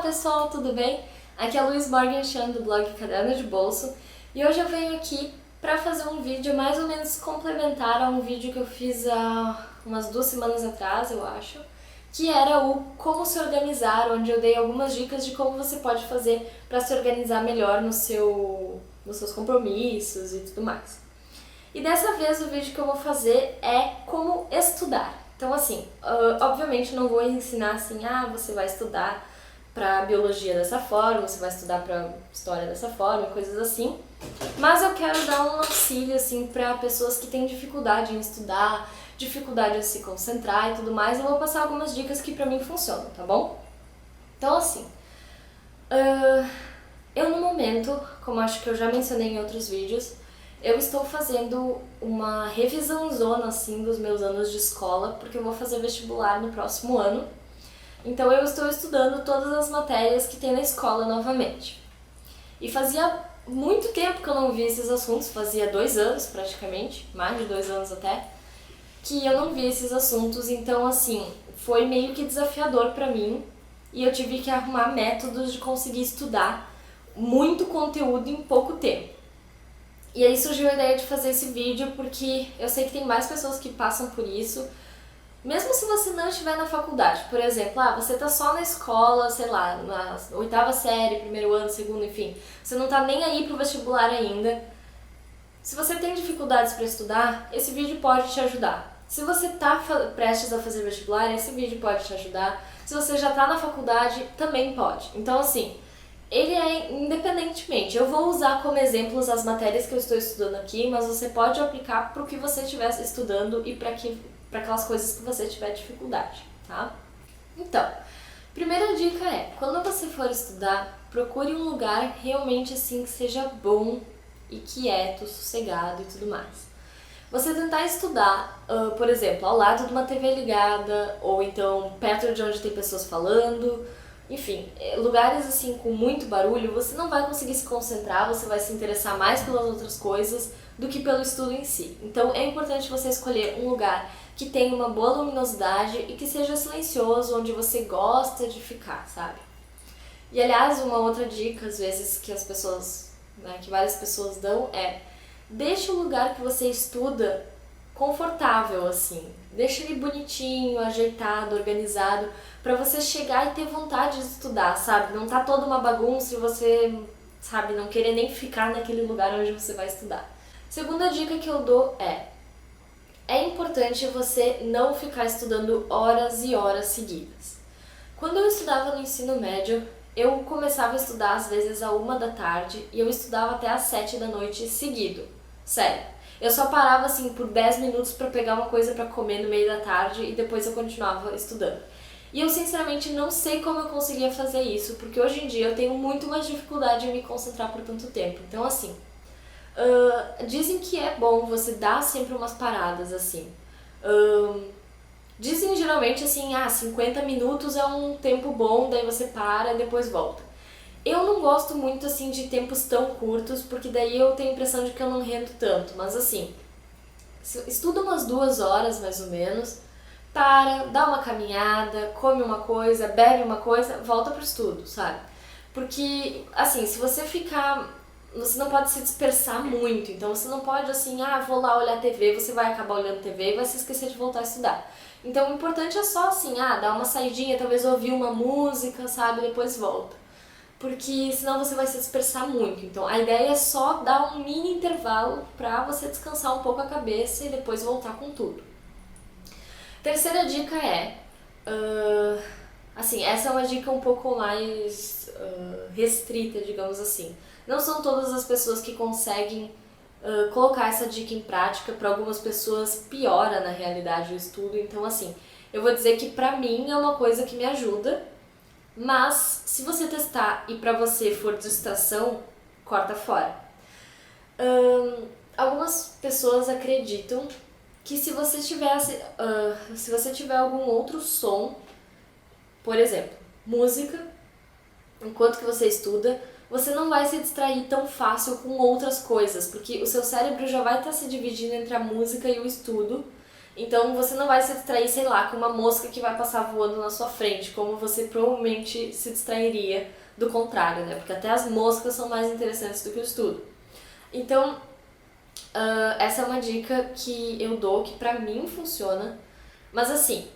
pessoal, tudo bem? Aqui é a Luiz Morgenstern do blog Caderno de Bolso e hoje eu venho aqui para fazer um vídeo mais ou menos complementar a um vídeo que eu fiz há umas 2 semanas atrás, eu acho, que era o como se organizar, onde eu dei algumas dicas de como você pode fazer para se organizar melhor nos seus compromissos e tudo mais. E dessa vez o vídeo que eu vou fazer é como estudar. Então assim, obviamente não vou ensinar assim, você vai estudar para biologia dessa forma, você vai estudar para história dessa forma, coisas assim. Mas eu quero dar um auxílio assim para pessoas que têm dificuldade em estudar, dificuldade em se concentrar e tudo mais. Eu vou passar algumas dicas que para mim funcionam, tá bom? Então assim, eu no momento, como acho que eu já mencionei em outros vídeos, eu estou fazendo uma revisãozona assim dos meus anos de escola, porque eu vou fazer vestibular no próximo ano. Então eu estou estudando todas as matérias que tem na escola novamente. E fazia muito tempo que eu não via esses assuntos, fazia 2 anos praticamente, mais de 2 anos até, que eu não via esses assuntos, então assim, foi meio que desafiador pra mim e eu tive que arrumar métodos de conseguir estudar muito conteúdo em pouco tempo. E aí surgiu a ideia de fazer esse vídeo porque eu sei que tem mais pessoas que passam por isso. Mesmo se você não estiver na faculdade, por exemplo, você tá só na escola, sei lá, na 8ª série, 1º ano, 2º, enfim, você não tá nem aí pro vestibular ainda. Se você tem dificuldades para estudar, esse vídeo pode te ajudar. Se você tá prestes a fazer vestibular, esse vídeo pode te ajudar. Se você já tá na faculdade, também pode. Então assim, ele é independentemente. Eu vou usar como exemplos as matérias que eu estou estudando aqui, mas você pode aplicar para o que você estiver estudando e para aquelas coisas que você tiver dificuldade, tá? Então, primeira dica é, quando você for estudar, procure um lugar realmente assim que seja bom e quieto, sossegado e tudo mais. Você tentar estudar, por exemplo, ao lado de uma TV ligada, ou então perto de onde tem pessoas falando, enfim, lugares assim com muito barulho, você não vai conseguir se concentrar, você vai se interessar mais pelas outras coisas do que pelo estudo em si. Então é importante você escolher um lugar que tenha uma boa luminosidade e que seja silencioso, onde você gosta de ficar, sabe? E aliás, uma outra dica, às vezes, que as pessoas, que várias pessoas dão é: deixe o lugar que você estuda confortável, assim. Deixa ele bonitinho, ajeitado, organizado, pra você chegar e ter vontade de estudar, sabe? Não tá toda uma bagunça e você, sabe, não querer nem ficar naquele lugar onde você vai estudar. Segunda dica que eu dou é importante você não ficar estudando horas e horas seguidas. Quando eu estudava no ensino médio, eu começava a estudar às vezes à 1 da tarde e eu estudava até às 7 da noite seguido. Sério. Eu só parava assim por 10 minutos para pegar uma coisa para comer no meio da tarde e depois eu continuava estudando. E eu sinceramente não sei como eu conseguia fazer isso, porque hoje em dia eu tenho muito mais dificuldade em me concentrar por tanto tempo. Então assim, dizem que é bom você dar sempre umas paradas assim. Dizem geralmente assim, 50 minutos é um tempo bom, daí você para e depois volta. Eu não gosto muito assim de tempos tão curtos, porque daí eu tenho a impressão de que eu não rendo tanto, mas assim, estuda umas 2 horas mais ou menos, para, dá uma caminhada, come uma coisa, bebe uma coisa, volta pro estudo, sabe? Porque, assim, se você ficar, você não pode se dispersar muito, então você não pode assim, vou lá olhar TV, você vai acabar olhando TV e vai se esquecer de voltar a estudar. Então o importante é só assim, dar uma saidinha, talvez ouvir uma música, sabe, depois volta. Porque senão você vai se dispersar muito. Então a ideia é só dar um mini intervalo pra você descansar um pouco a cabeça e depois voltar com tudo. Terceira dica é, assim, essa é uma dica um pouco mais restrita, digamos assim. Não são todas as pessoas que conseguem colocar essa dica em prática. Para algumas pessoas piora na realidade o estudo. Então assim, eu vou dizer que pra mim é uma coisa que me ajuda. Mas, se você testar e pra você for distração, corta fora. Algumas pessoas acreditam que se você tiver algum outro som, por exemplo, música, enquanto que você estuda, você não vai se distrair tão fácil com outras coisas, porque o seu cérebro já vai estar se dividindo entre a música e o estudo, Então você não vai se distrair, sei lá, com uma mosca que vai passar voando na sua frente, como você provavelmente se distrairia do contrário, né? Porque até as moscas são mais interessantes do que o estudo. Então, essa é uma dica que eu dou, que pra mim funciona. Mas assim,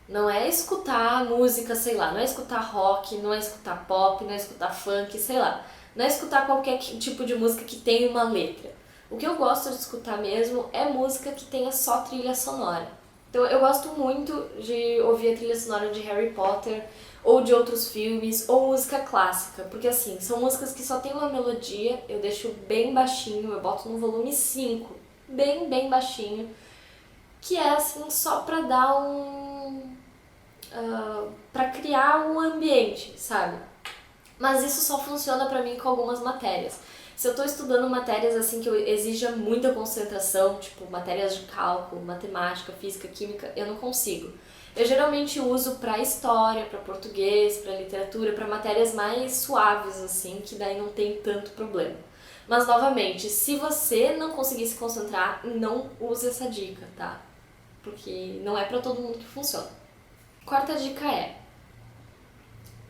não é escutar música, sei lá, não é escutar rock, não é escutar pop, não é escutar funk, sei lá. Não é escutar qualquer tipo de música que tenha uma letra. O que eu gosto de escutar mesmo é música que tenha só trilha sonora. Então eu gosto muito de ouvir a trilha sonora de Harry Potter, ou de outros filmes, ou música clássica, porque assim, são músicas que só tem uma melodia, eu deixo bem baixinho, eu boto no volume 5, bem baixinho, que é assim só pra dar pra criar um ambiente, sabe? Mas isso só funciona pra mim com algumas matérias. Se eu tô estudando matérias assim que exija muita concentração, tipo matérias de cálculo, matemática, física, química, eu não consigo. Eu geralmente uso pra história, pra português, pra literatura, pra matérias mais suaves assim, que daí não tem tanto problema. Mas novamente, se você não conseguir se concentrar, não use essa dica, tá? Porque não é pra todo mundo que funciona. Quarta dica é: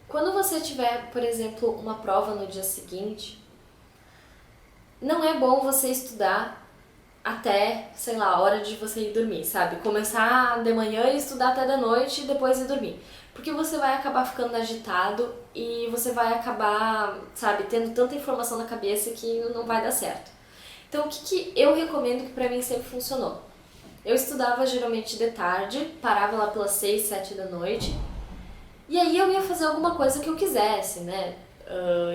quando você tiver, por exemplo, uma prova no dia seguinte, não é bom você estudar até, sei lá, a hora de você ir dormir, sabe? Começar de manhã e estudar até da noite e depois ir dormir. Porque você vai acabar ficando agitado e você vai acabar, sabe, tendo tanta informação na cabeça que não vai dar certo. Então, o que eu recomendo que pra mim sempre funcionou? Eu estudava geralmente de tarde, parava lá pelas 6, 7 da noite, e aí eu ia fazer alguma coisa que eu quisesse, né?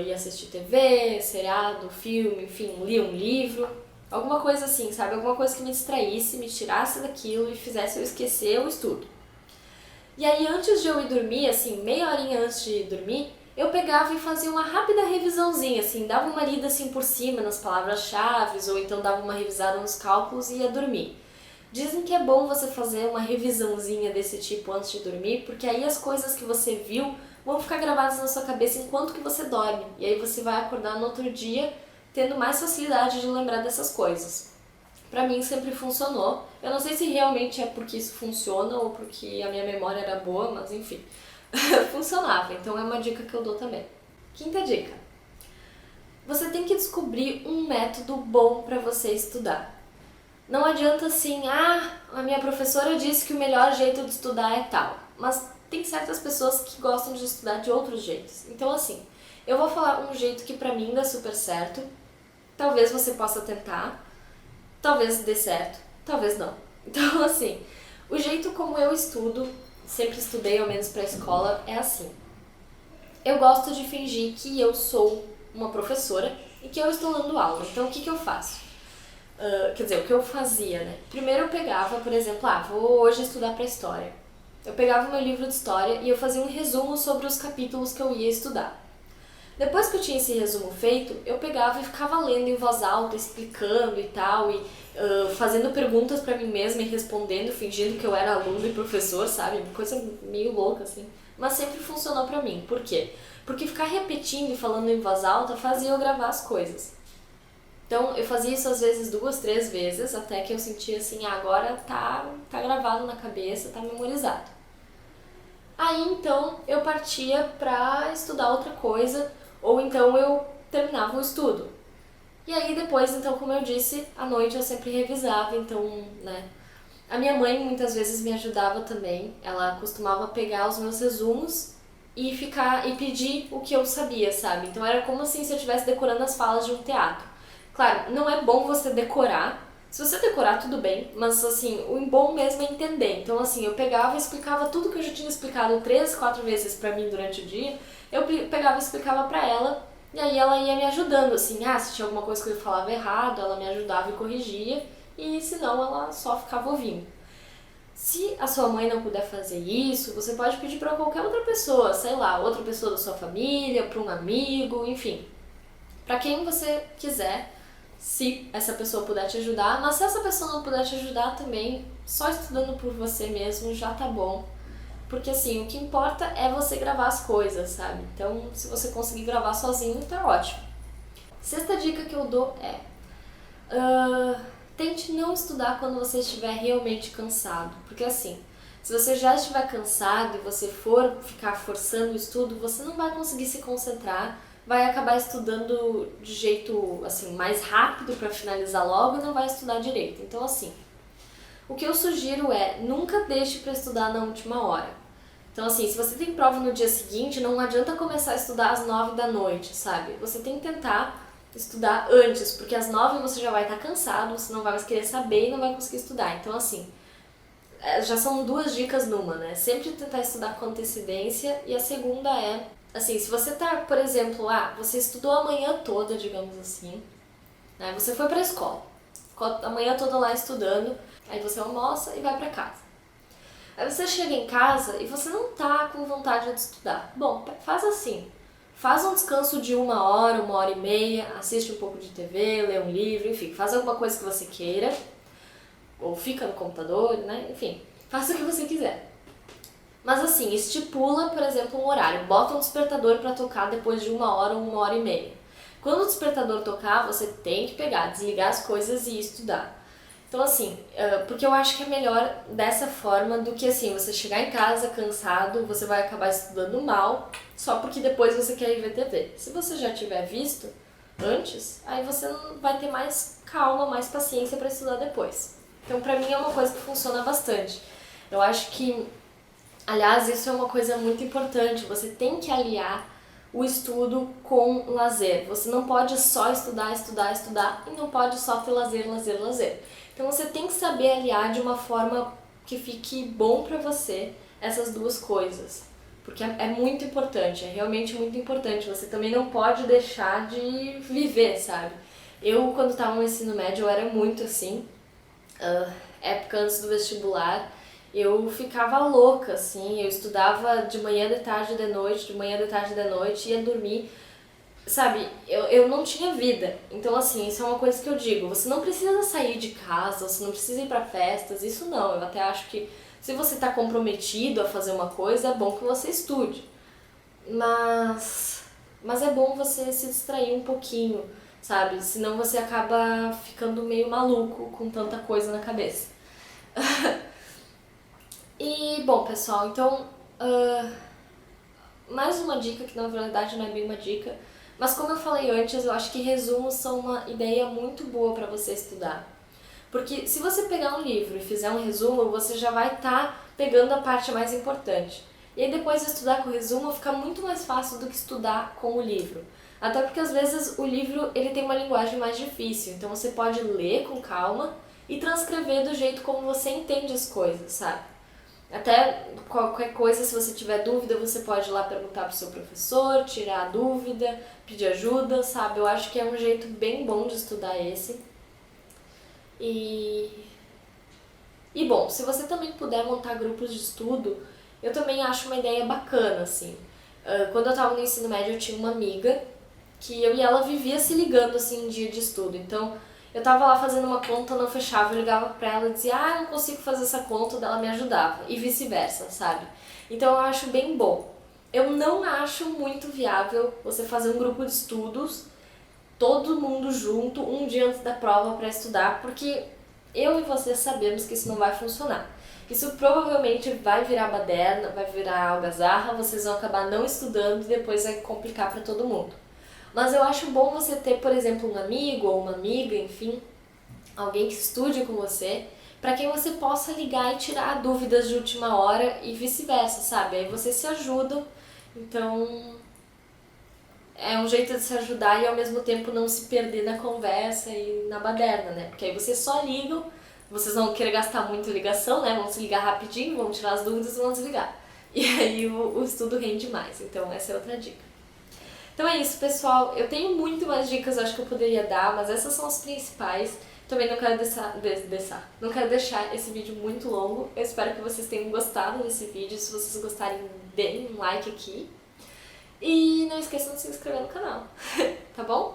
Ia assistir TV, seriado, filme, enfim, lia um livro, alguma coisa assim, sabe? Alguma coisa que me distraísse, me tirasse daquilo e fizesse eu esquecer o estudo. E aí antes de eu ir dormir, assim, meia horinha antes de dormir, eu pegava e fazia uma rápida revisãozinha, assim, dava uma lida assim por cima nas palavras-chave, ou então dava uma revisada nos cálculos e ia dormir. Dizem que é bom você fazer uma revisãozinha desse tipo antes de dormir, porque aí as coisas que você viu vão ficar gravadas na sua cabeça enquanto que você dorme. E aí você vai acordar no outro dia tendo mais facilidade de lembrar dessas coisas. Pra mim sempre funcionou. Eu não sei se realmente é porque isso funciona ou porque a minha memória era boa, mas enfim, funcionava. Então é uma dica que eu dou também. Quinta dica: você tem que descobrir um método bom pra você estudar. Não adianta assim, a minha professora disse que o melhor jeito de estudar é tal. Mas tem certas pessoas que gostam de estudar de outros jeitos. Então assim, eu vou falar um jeito que pra mim dá super certo. Talvez você possa tentar, talvez dê certo, talvez não. Então assim, o jeito como eu estudo, sempre estudei ao menos pra escola, é assim. Eu gosto de fingir que eu sou uma professora e que eu estou dando aula. Então o que eu faço? Quer dizer, o que eu fazia, né? Primeiro eu pegava, por exemplo, vou hoje estudar pra história. Eu pegava o meu livro de história e eu fazia um resumo sobre os capítulos que eu ia estudar. Depois que eu tinha esse resumo feito, eu pegava e ficava lendo em voz alta, explicando e tal, e fazendo perguntas pra mim mesma e respondendo, fingindo que eu era aluno e professor, sabe? Uma coisa meio louca, assim. Mas sempre funcionou pra mim. Por quê? Porque ficar repetindo e falando em voz alta fazia eu gravar as coisas. Então eu fazia isso às vezes 2, 3 vezes, até que eu sentia assim, agora tá gravado na cabeça, tá memorizado. Aí então eu partia pra estudar outra coisa, ou então eu terminava o estudo. E aí depois, então, como eu disse, à noite eu sempre revisava, então, né. A minha mãe muitas vezes me ajudava também, ela costumava pegar os meus resumos e pedir o que eu sabia, sabe? Então era como assim se eu estivesse decorando as falas de um teatro. Claro, não é bom você decorar. Se você decorar, tudo bem, mas assim, o bom mesmo é entender. Então assim, eu pegava e explicava tudo que eu já tinha explicado 3, 4 vezes pra mim durante o dia, eu pegava e explicava pra ela, e aí ela ia me ajudando, assim, se tinha alguma coisa que eu falava errado, ela me ajudava e corrigia, e se não, ela só ficava ouvindo. Se a sua mãe não puder fazer isso, você pode pedir pra qualquer outra pessoa, sei lá, outra pessoa da sua família, pra um amigo, enfim. Pra quem você quiser, se essa pessoa puder te ajudar, mas se essa pessoa não puder te ajudar também, só estudando por você mesmo já tá bom. Porque assim, o que importa é você gravar as coisas, sabe? Então, se você conseguir gravar sozinho, tá ótimo. Sexta dica que eu dou é... tente não estudar quando você estiver realmente cansado, porque assim, se você já estiver cansado e você for ficar forçando o estudo, você não vai conseguir se concentrar, vai acabar estudando de jeito assim mais rápido para finalizar logo e não vai estudar direito. Então assim, o que eu sugiro é nunca deixe para estudar na última hora. Então assim, se você tem prova no dia seguinte, não adianta começar a estudar às 9 da noite, sabe? Você tem que tentar estudar antes, porque às 9 você já vai estar cansado, você não vai mais querer saber e não vai conseguir estudar. Então assim, já são duas dicas numa, né? Sempre tentar estudar com antecedência. E a segunda é, assim, se você tá, por exemplo, você estudou a manhã toda, digamos assim, né? Você foi pra escola, ficou a manhã toda lá estudando, aí você almoça e vai pra casa. Aí você chega em casa e você não tá com vontade de estudar. Bom, faz assim, faz um descanso de 1 hora, 1 hora e meia, assiste um pouco de TV, lê um livro, enfim, faz alguma coisa que você queira, ou fica no computador, né? Enfim, faça o que você quiser. Mas assim, estipula, por exemplo, um horário. Bota um despertador para tocar depois de 1 hora ou 1 hora e meia. Quando o despertador tocar, você tem que pegar, desligar as coisas e estudar. Então assim, porque eu acho que é melhor dessa forma do que assim, você chegar em casa cansado, você vai acabar estudando mal, só porque depois você quer ir ver TV. Se você já tiver visto antes, aí você vai ter mais calma, mais paciência para estudar depois. Então, pra mim é uma coisa que funciona bastante. Eu acho que, aliás, isso é uma coisa muito importante. Você tem que aliar o estudo com lazer. Você não pode só estudar, estudar, estudar e não pode só ter lazer, lazer, lazer. Então, você tem que saber aliar de uma forma que fique bom pra você essas duas coisas. Porque é muito importante, é realmente muito importante. Você também não pode deixar de viver, sabe? Eu, quando estava no ensino médio, eu era muito assim. Época antes do vestibular, eu ficava louca, assim, eu estudava de manhã, de tarde, de noite, de manhã, de tarde, de noite, ia dormir, sabe, eu não tinha vida. Então assim, isso é uma coisa que eu digo, você não precisa sair de casa, você não precisa ir pra festas, isso não, eu até acho que se você tá comprometido a fazer uma coisa, é bom que você estude, mas é bom você se distrair um pouquinho, sabe? Senão você acaba ficando meio maluco com tanta coisa na cabeça. E, bom, pessoal, então, mais uma dica, que na verdade não é bem uma dica, mas como eu falei antes, eu acho que resumos são uma ideia muito boa para você estudar. Porque se você pegar um livro e fizer um resumo, você já vai estar pegando a parte mais importante. E aí depois de estudar com o resumo fica muito mais fácil do que estudar com o livro. Até porque às vezes o livro ele tem uma linguagem mais difícil, então você pode ler com calma e transcrever do jeito como você entende as coisas, sabe? Até qualquer coisa, se você tiver dúvida, você pode ir lá perguntar pro seu professor, tirar a dúvida, pedir ajuda, sabe? Eu acho que é um jeito bem bom de estudar esse. E bom, se você também puder montar grupos de estudo, eu também acho uma ideia bacana, assim. Quando eu tava no ensino médio, eu tinha uma amiga que eu e ela vivia se ligando, assim, em dia de estudo. Então, eu tava lá fazendo uma conta, não fechava, eu ligava pra ela e dizia, eu não consigo fazer essa conta, ela me ajudava. E vice-versa, sabe? Então, eu acho bem bom. Eu não acho muito viável você fazer um grupo de estudos, todo mundo junto, um dia antes da prova pra estudar, porque eu e você sabemos que isso não vai funcionar. Isso provavelmente vai virar baderna, vai virar algazarra, vocês vão acabar não estudando e depois vai complicar pra todo mundo. Mas eu acho bom você ter, por exemplo, um amigo ou uma amiga, enfim, alguém que estude com você, para quem você possa ligar e tirar dúvidas de última hora e vice-versa, sabe? Aí vocês se ajudam, então é um jeito de se ajudar e ao mesmo tempo não se perder na conversa e na baderna, né? Porque aí vocês só ligam, vocês vão querer gastar muito ligação, né? Vão se ligar rapidinho, vão tirar as dúvidas e vão desligar. E aí o estudo rende mais, então essa é outra dica. Então é isso, pessoal. Eu tenho muito mais dicas, acho que eu poderia dar, mas essas são as principais. Também não quero não quero deixar esse vídeo muito longo. Eu espero que vocês tenham gostado desse vídeo. Se vocês gostarem, deem um like aqui. E não esqueçam de se inscrever no canal, tá bom?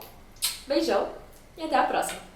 Beijão e até a próxima!